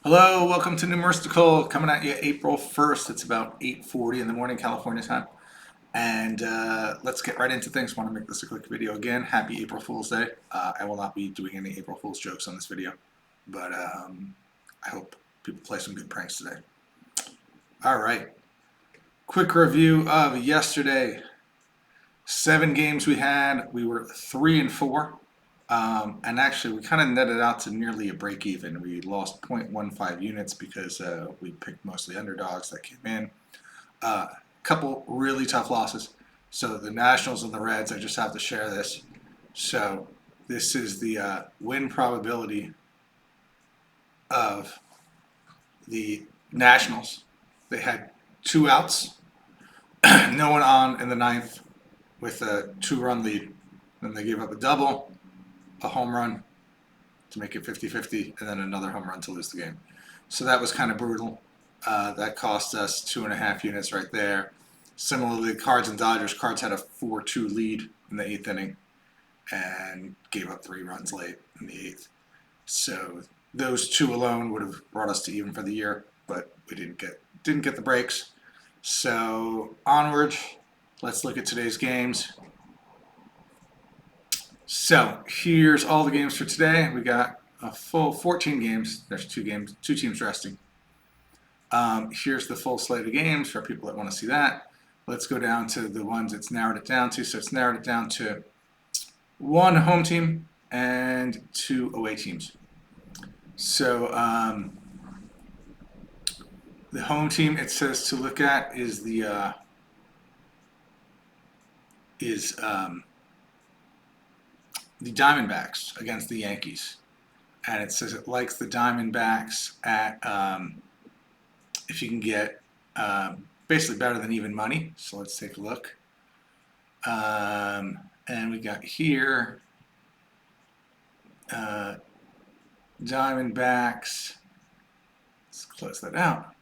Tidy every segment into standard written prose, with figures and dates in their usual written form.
Hello, welcome to Numeristical, coming at you April 1st. It's about 8:40 in the morning, California time. And let's get right into things. Want to make this a quick video again. Happy April Fool's Day. I will not be doing any April Fool's jokes on this video, but I hope people play some good pranks today. All right, quick review of yesterday. 7 games we had. We were 3-4. And actually, we kind of netted out to nearly a break even. We lost 0.15 units because we picked mostly underdogs that came in. A couple really tough losses. So the Nationals and the Reds, I just have to share this. So this is the win probability of the Nationals. They had 2 outs, no one on in the ninth with a 2-run lead. Then they gave up a double, a home run to make it 50-50, and then another home run to lose the game. So that was kind of brutal. That cost us 2.5 units right there. Similarly, Cards and Dodgers. Cards had a 4-2 lead in the 8th inning and gave up 3 runs late in the 8th. So those 2 alone would have brought us to even for the year, but we didn't get the breaks. So onward, let's look at today's games. So here's all the games for today. We got a full 14 games. There's 2 teams resting. Here's the full slate of games for people that want to see that. Let's go down to the ones it's narrowed it down to. So it's narrowed it down to 1 home team and 2 away teams. So the home team it says to look at is the Diamondbacks against the Yankees. And it says it likes the Diamondbacks at if you can get basically better than even money. So let's take a look. And we got here Diamondbacks. Let's close that out.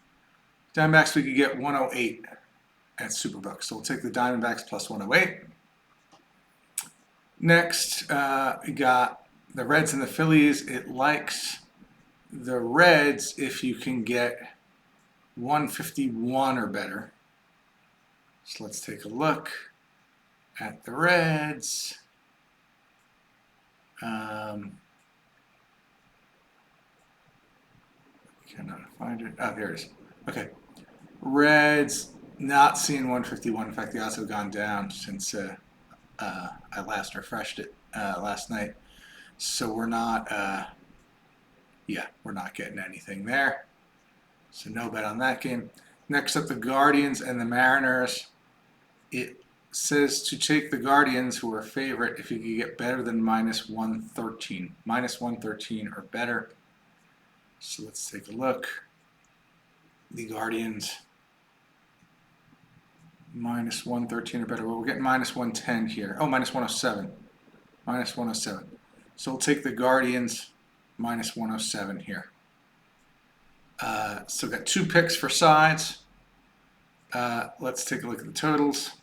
Diamondbacks we could get 108 at Superbucks. So we'll take the Diamondbacks plus 108. Next, we got the Reds and the Phillies. It likes the Reds if you can get 151 or better. So let's take a look at the Reds. Cannot find it. Oh, here it is. Okay. Reds not seeing 151. In fact, the odds have gone down since I last refreshed it last night. So we're not, we're not getting anything there. So no bet on that game. Next up, the Guardians and the Mariners. It says to take the Guardians, who are a favorite, if you can get better than minus 113. Minus 113 or better. So let's take a look. The Guardians, minus 113 or better. Well, we're getting minus 110 here. Oh, minus 107. Minus 107. So we'll take the Guardians minus 107 here. So we've got 2 picks for sides. Let's take a look at the totals.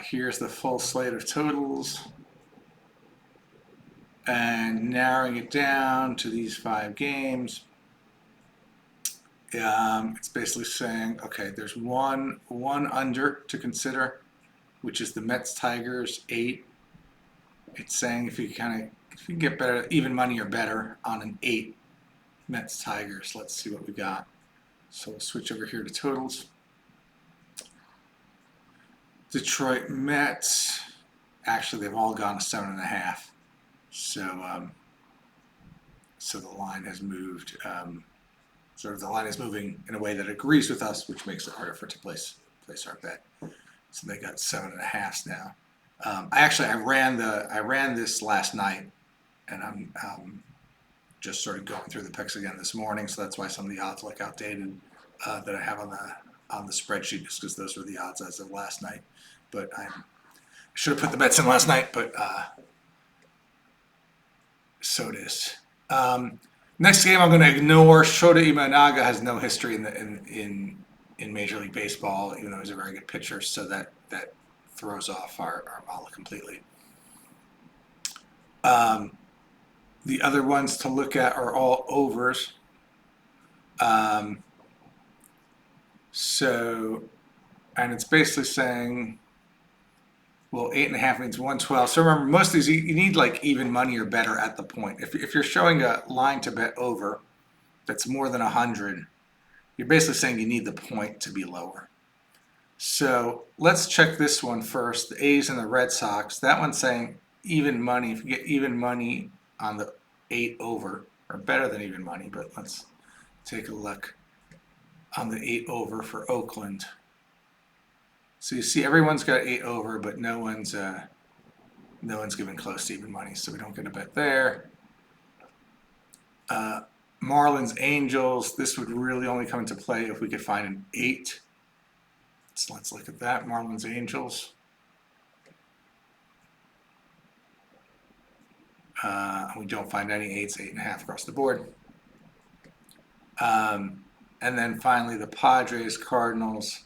Here's the full slate of totals. And narrowing it down to these 5 games. It's basically saying, okay, there's one under to consider, which is the Mets Tigers 8. It's saying if you can get better, even money or better on an 8 Mets Tigers. Let's see what we got. So we'll switch over here to totals. Detroit Mets. Actually, they've all gone to 7.5. So the line has moved. The line is moving in a way that agrees with us, which makes it harder for it to place our bet. So they got 7.5 now. I ran this last night, and I'm just sort of going through the picks again this morning. So that's why some of the odds look outdated that I have on the spreadsheet, just because those were the odds as of last night. But I should have put the bets in last night, but so it is. Next game I'm going to ignore. Shota Imanaga has no history in Major League Baseball, even though he's a very good pitcher, so that throws off our model completely. The other ones to look at are all overs. So, and it's basically saying, well, 8.5 means 112. So remember, most of these, you need like even money or better at the point. If you're showing a line to bet over that's more than 100, you're basically saying you need the point to be lower. So let's check this one first, the A's and the Red Sox. That one's saying even money. If you get even money on the 8 over, or better than even money, but let's take a look on the 8 over for Oakland. So you see everyone's got 8 over, but no one's giving close to even money, so we don't get a bet there. Marlins Angels, this would really only come into play if we could find an 8. So let's look at that, Marlins Angels. We don't find any 8s, 8.5 across the board. And then finally the Padres Cardinals.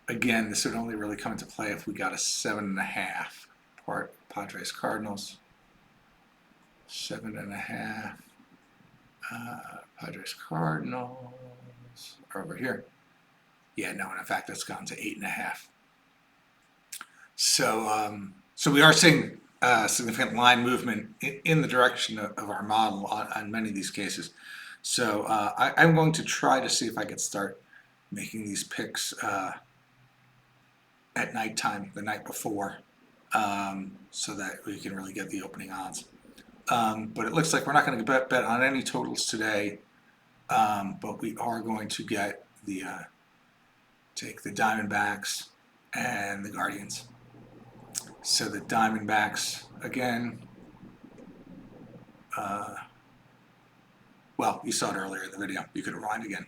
Again, this would only really come into play if we got a 7.5. Padres Cardinals. 7.5. Padres Cardinals are over here. Yeah, no, and in fact, it's gone to 8.5. So we are seeing significant line movement in the direction of our model on many of these cases. So I'm going to try to see if I could start making these picks at nighttime, the night before, so that we can really get the opening odds. But it looks like we're not going to bet on any totals today, but we are going to get the take the Diamondbacks and the Guardians. So the Diamondbacks again. Well, you saw it earlier in the video. You could rewind again.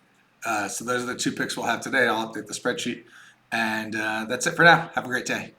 So those are the 2 picks we'll have today. I'll update the spreadsheet, and that's it for now. Have a great day.